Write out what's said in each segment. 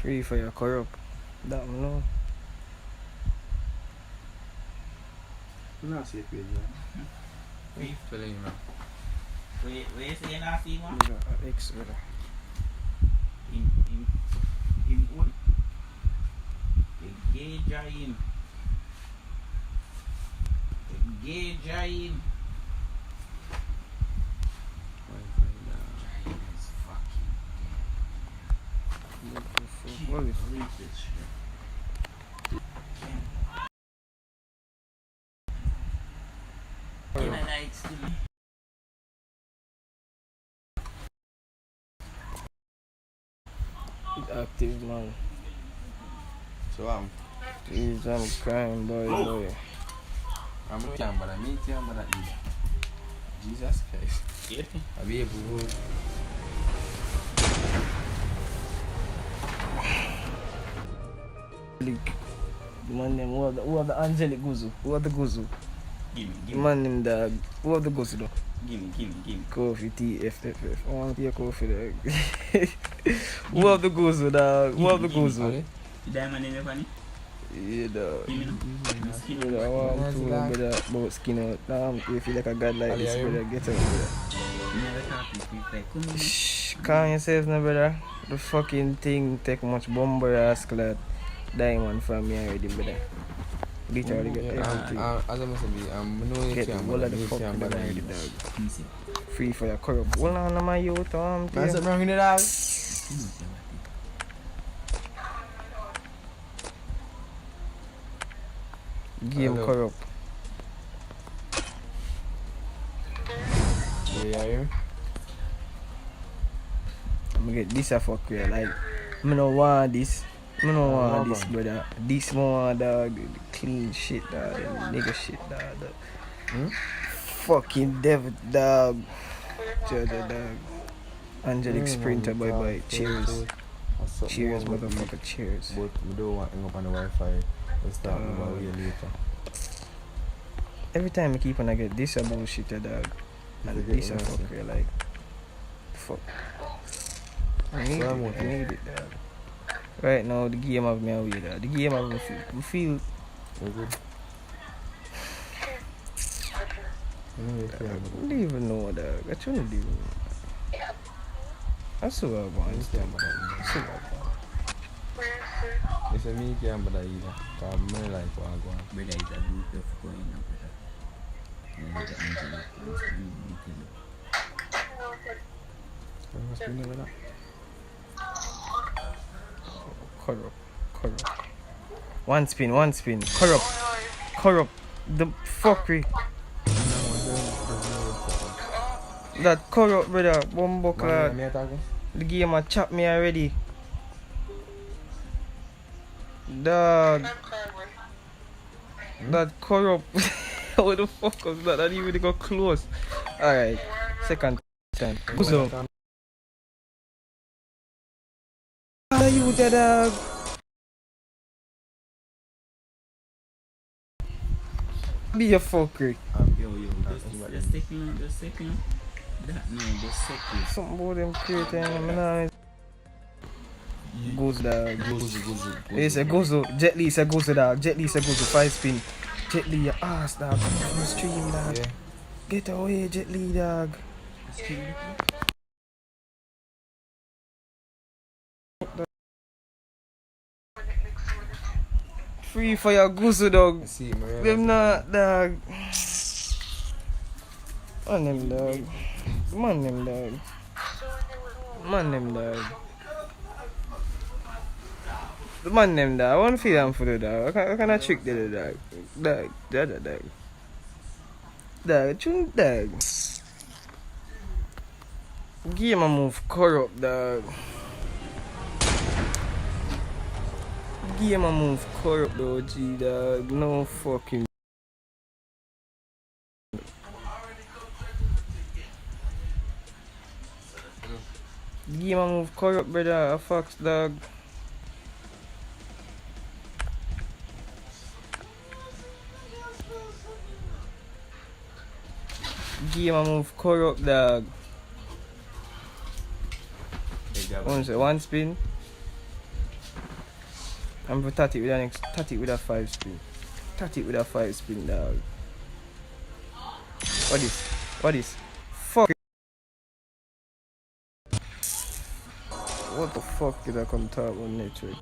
Free for your corrupt. That me know. Not see page, man. Free fella, you know. Where you say you not see one? X brother. In what? Engage him. Engage him. Giant is fucking What is read this shit. In a night still. active man? So He's crying boy. I'm not young, but I meet you, but I eat. Jesus Christ. Yeah. I be able to. The man name who have the Angelic Guzu? Who have the Guzu? Gimme. The man name the who have the Guzu though? Gimme. Coffee TFFF. I want to hear coffee dog. Who have the Guzu dog? Who have the Guzu? The diamond in your funny? Yeah dog. Gimme no. Brother, I want to brother about skin out. You feel like a god like this brother. Get out brother. Never talk to people. Come on. Shh, calm yourself now brother. The fucking thing take much bomber ass clot. Diamond from me already brother. Literally get everything. As I must be, I'm no Get the whole of the fuck but brother I already eat. dog. Easy. Free for your corrupt. Hold on my youth That's thing. wrong in the dog. Game Hello. corrupt. Yeah, yeah. I'ma get this a fuck real. Like, I don't want this. I don't want this, man. brother. This one, dog. The clean shit, dog. The nigga shit, dog. Fucking devil, dog. Judge, dog. Angelic Sprinter, bye bye. Cheers. Cheers, motherfucker. Cheers. But we don't want to hang up on the Wi-Fi. Let's talk about it later. Every time I keep on, I get this a bullshit, dog. And this a fuck real, like. Fuck. I need it, dog. Right now, the game of me away, dog. The game of me feel. I don't even know, dog. I shouldn't even know. I saw I want to stand by that. It's a me can but I eat. Cause me like what I go on. Brother is a group of going up with her. And look at Angelic. What's been over that? Corrupt. One spin. Corrupt. The fuckery. That corrupt, brother. Bumbo card. The game a chop me already. Dog. That corrupt. What the fuck was that? I didn't even go close. Alright. Second time. So. How you the dog? Be a fucker. Yo, just second. That no, just second. Something about them creating. I'm not. Goes dog. Gozo. It's a gozo. Jet Li is a gozo dog. 5 spin. Jet Li your ass dog. Come on the stream dog. Yeah. Get away Jet Li dog. Free for your gozo dog. See, Maria. Them not dog. Man them dog. The man them dog. I want to feel them for the dog. I can't trick the dog. Dog, chun dog. Game a move corrupt dog. Game a move corrupt though, G dog. No fucking. Game a move corrupt, brother. A fox dog. Game a move corrupt, dog. One spin. I'm for 30 with an next 30 with a 5 spin. 30 with a 5 spin, dog. What is? What is? Fuck. What the fuck did I come talk on network?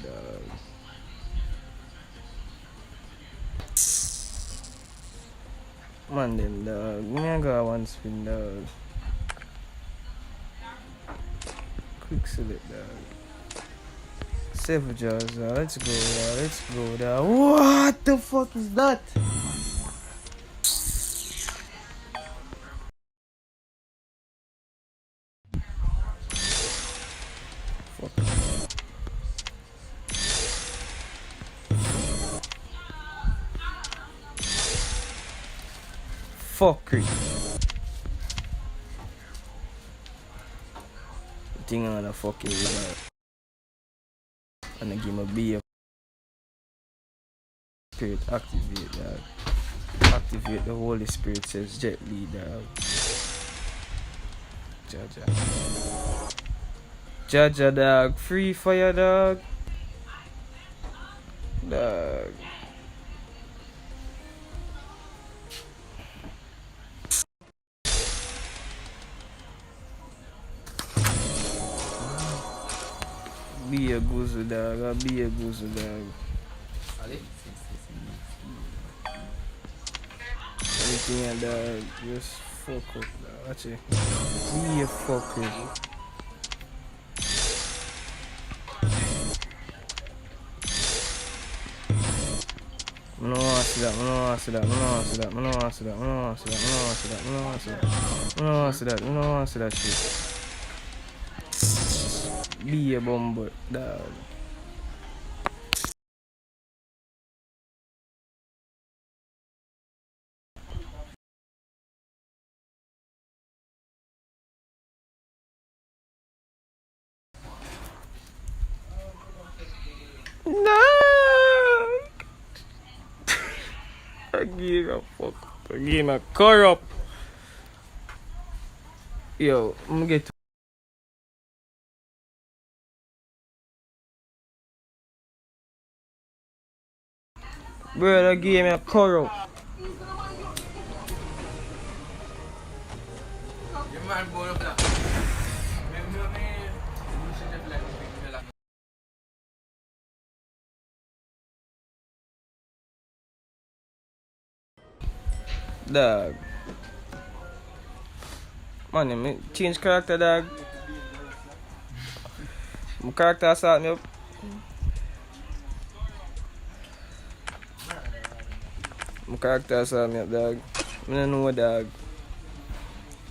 Dog. Man, them dog. Me I got one spin, dog. Quick select, dog. 7 jars, dog. Let's go, dog. Let's go, dog. What the fuck is that? Fuck. Fuckery. Thing on a fucking dog. And I give him a beer. Spirit activate, dog. Activate the Holy Spirit, says Jet Li, dog. Jaja. Jaja, dog. Free fire, dog. Dog. Be a goose, dog. Be a goose, dog. Everything, dog. Just fuck up, dog. Watch it. Be a fucker. I don't want to see that. I don't want to see that. I don't want to see that. I don't want to see that. I don't want to see that. I don't want to see that. I don't want to see that. I don't want to see that. I don't want to see that shit. Be a bumble, dog. No. I give a fuck. I give a corrupt. Yo, I'm gonna get. Bro, that gave me a corrupt. Dog. Man, me change character, dog. My character assault me up. My character assault me up, dog. I don't know, dog.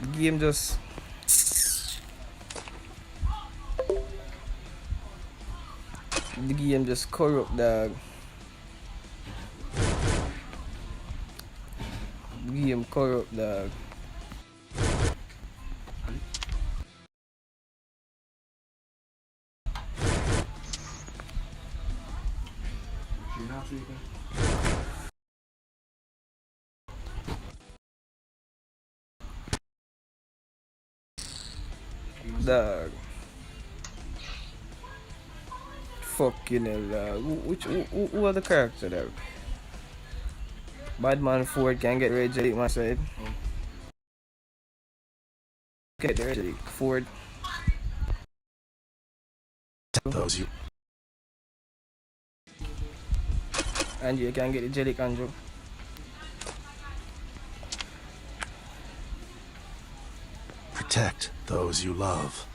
The game just. The game just corrupt, dog. The game corrupt, dog. Dog. Fucking hell, dog. Who are the characters, dog? Badman Ford can get Angelic, my side. Get the Angelic. Ford. Those you. Andrew, you can get the Angelic, Andrew. Protect those you love.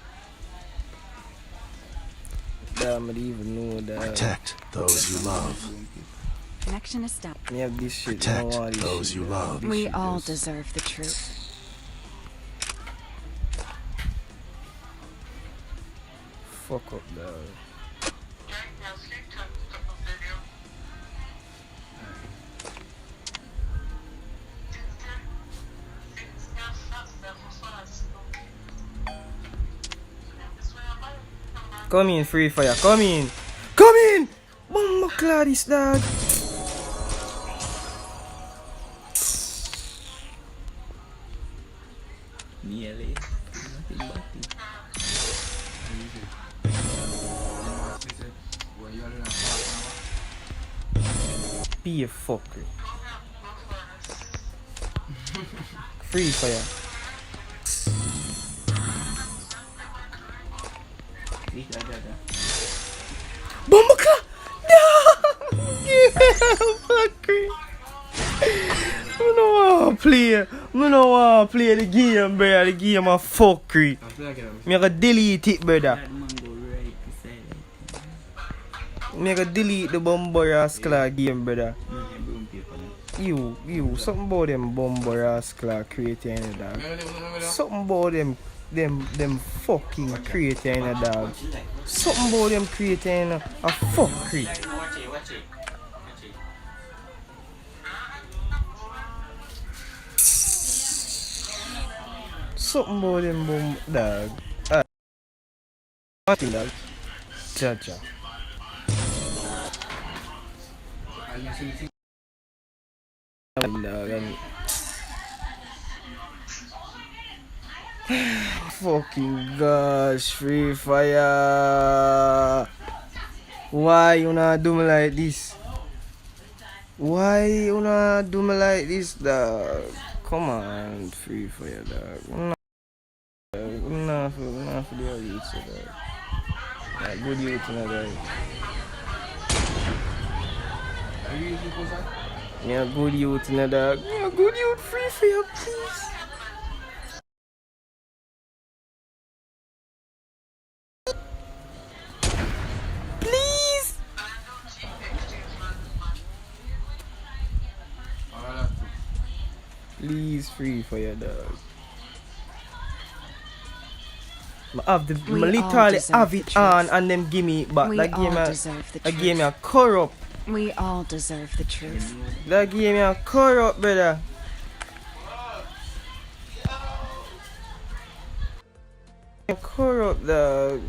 Damn, I didn't even know that. Protect those you love. Connection established. Me have this shit. Protect I don't want this those shit, you dog. love. This We shit all just deserve the truth. fuck up, dog. Come in, free fire. Come in. Come in. Bomba Clarice, dog. Nearly. Nothing but it. Be a fucker. Free fire. Bombaka! No! Fucker! I don't want to play the game, brother. The game of fuckery. Me gonna delete it, brother. That man go right beside it. Me gonna delete the Bumbo Rascal game, brother. Broom paper now. You, something about them Bumbo Rascal creating a dog. Something about them fucking creating a dog. Something about them creating a fuckery. Watch it. Something about them bum dog. What dog? Jaja. Dog and fucking gosh, Free Fire. Why you not do me like this? Why you not do me like this, dog? Come on, Free Fire, dog. I'm not for the youth, dog. Like, good youth, dog. Are you using Kosa? Yeah, good youth, dog. Yeah, good youth, Free Fire, please. Please. Please, Free Fire, dog. I have the We all literally deserve have the it truth. on and them give me but We that game all a deserve the that game a truth. corrupt. We all deserve the truth. That game a corrupt, brother. Corrupt, dog.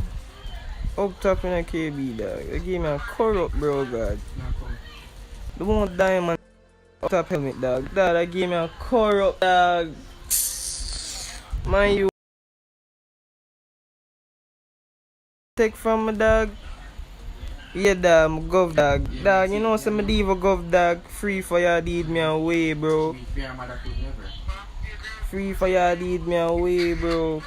Up top in a KB, dog. That game a corrupt, bro, God. The one diamond up top helmet, dog. That game a corrupt, dog. Man, you take from me, dog. Yeah, dog, I'm gov, dog. Dog, you know, some diva gov, dog. Free Fire did me away, bro. Fair mother could never. Free Fire did me away, bro.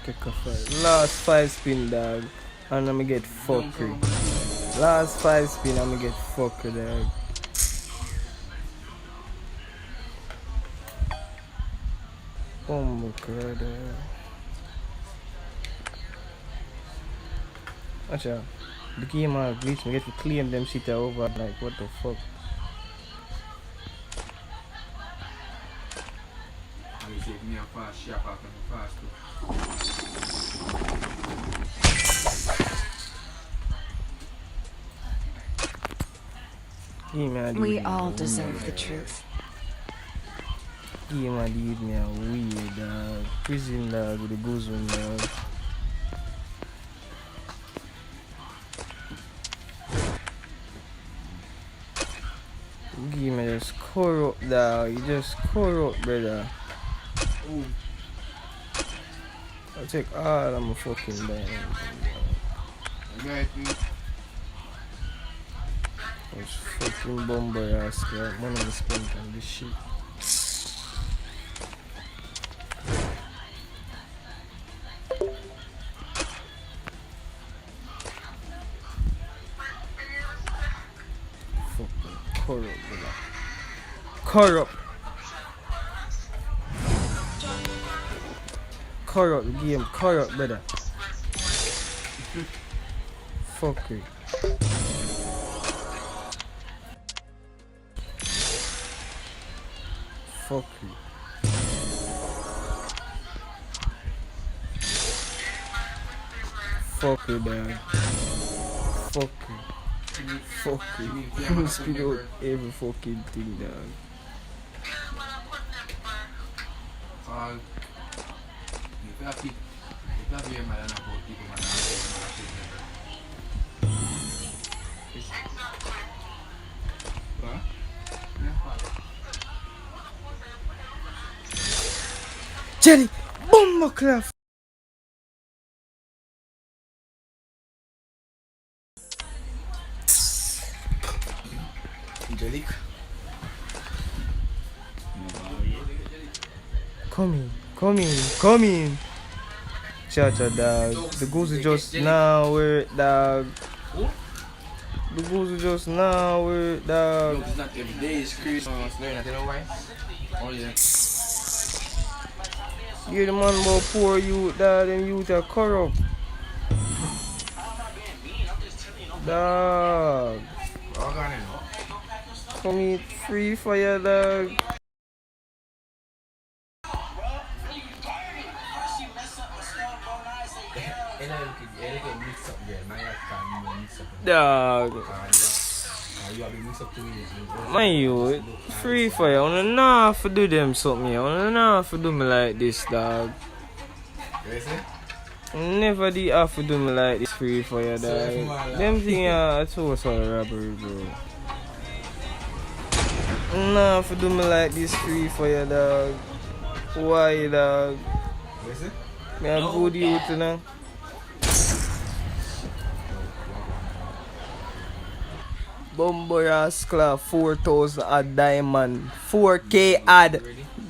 Take a five. Last 5 spin, dog. And I'ma get fuckery. Last 5 spin, I'ma get fucker, dog. Oh my god, dog. Acha, the game are glitch, me get to claim them shit over, like, what the fuck? And he said, me a fast shop after me fast too. Game a We did all me deserve the weird, truth. Game a did me a weird, dog. Prison, dog, with the bosom, dog. Game a just corrupt, dog. You just corrupt, brother. I'll take all of my fucking diamonds. Right, Those fucking bomber ass crap. Money I spent on this shit. Fucking corrupt, brother. Corrupt. Corrupt game, corrupt, brother. Fuckery. Fuckery. Fuckery, dog. Fuckery. Fuckery. Speak out every fucking thing, dog. all if you have it, if you have your mother about people, man, what? Jelly! Bomba clap! Angelic. Come in. Cha-cha, dog. The goose just now work, dog. The goose just now work, dog. Look, it's not every day, it's Christmas. You know why? Oh, yeah. Yeah, the man about poor youth, dog. Them youth are corrupt. Dog. All gone in. Come eat free fire, dog. Dog. My youth, free fire. I wanna know if do them something. I wanna know if do me like this, dog. Never did have to do me like this free fire, dog. Them things are so robbery, bro. Nah, for do me like this free fire, dog. Why, dog? Me a good youth, you know. Bumbo Rascal 4,000 a diamond, 4K ad,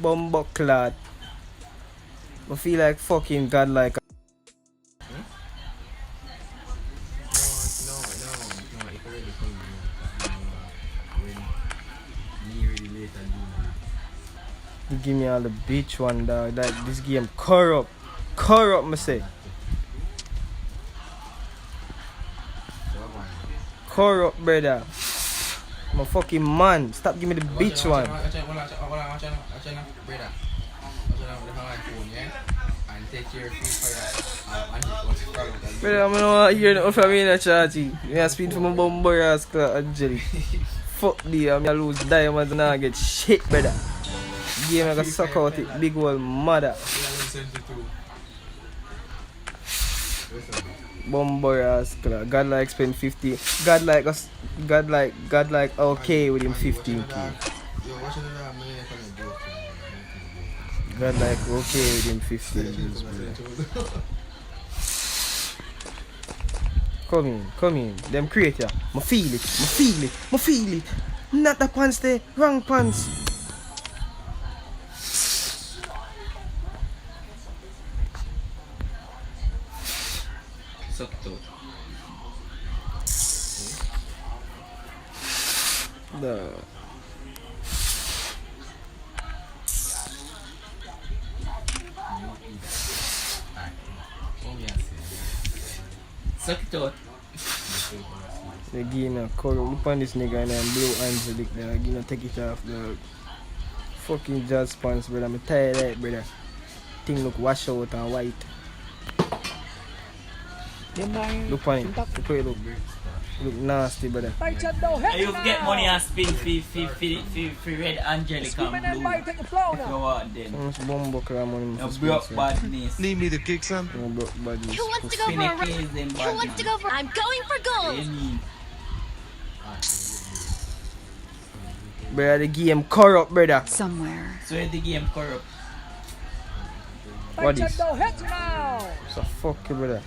Bumbo clot. I feel like fucking God like. You give me all the bitch one, dog. Like this game corrupt, me say. Corrupt, brother. I'm a fucking man. Stop giving me the bitch one. Brother, I don't want to hear nothing from me in the chatty. I speak from my bumbo rascal, Angelic. Fuck the, I lose diamonds and I get shit, brother. Game I got suck out it, big old mother. Bumbo rascal. God like spend 50. God like us. God like okay with him 15k. God like okay with him 15k. Come in. Them create ya. I feel it. Not the pants there, wrong pants. Sucked out. Suck it out. They give me a color. Look on this nigga and then blow Angelic. Then give me take it off, dog. Fucking jazz pants, brother. I'm tired of that, brother. Thing look wash out and white. Look on it. Look how it look. Look nasty, brother. And you get money and spin for red Angelic and blue. You want then. Some bumbo crap money. You broke badness. Need me to kick some? Broke badness. Who wants to go for a run? Who wants to go for? I'm going for gold. Brother, the game corrupt, brother. Somewhere. So the game corrupt. What is? So fuck you, brother.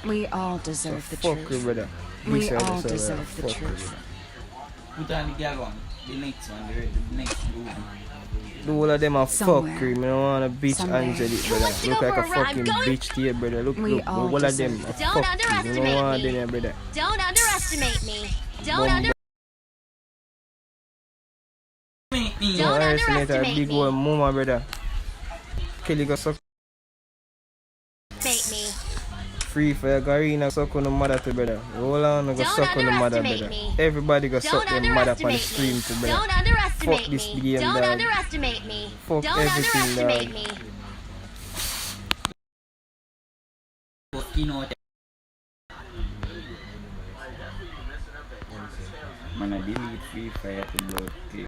We all deserve the Fuck you, truth. brother. We This all side, this side, deserve the fuck you, truth. Put on the girl one. The next one. The next blue one. The whole of them are Somewhere. fuckery. I don't want a bitch Somewhere. Angelic, Who brother. wants to Look go like for a a run? fucking I'm going- bitch to you, brother. Look, We the all whole of them deserve are it. fuck Don't you. I underestimate don't want me. them, brother. Don't underestimate me. Bumbo. Don't Don't underestimate a underestimate big me. old mama, brother. Kelly go suck Mate me. free for your garina suck on the mother to brother. Hold on, go Don't suck on the mother, underestimate brother. me. Everybody go Don't suck them mother on the underestimate stream me. to brother. Don't underestimate Fuck this me. game, Don't dog. underestimate me. Fuck Don't everything, underestimate dog. me. Fucking out. Man, I delete free fire to blood.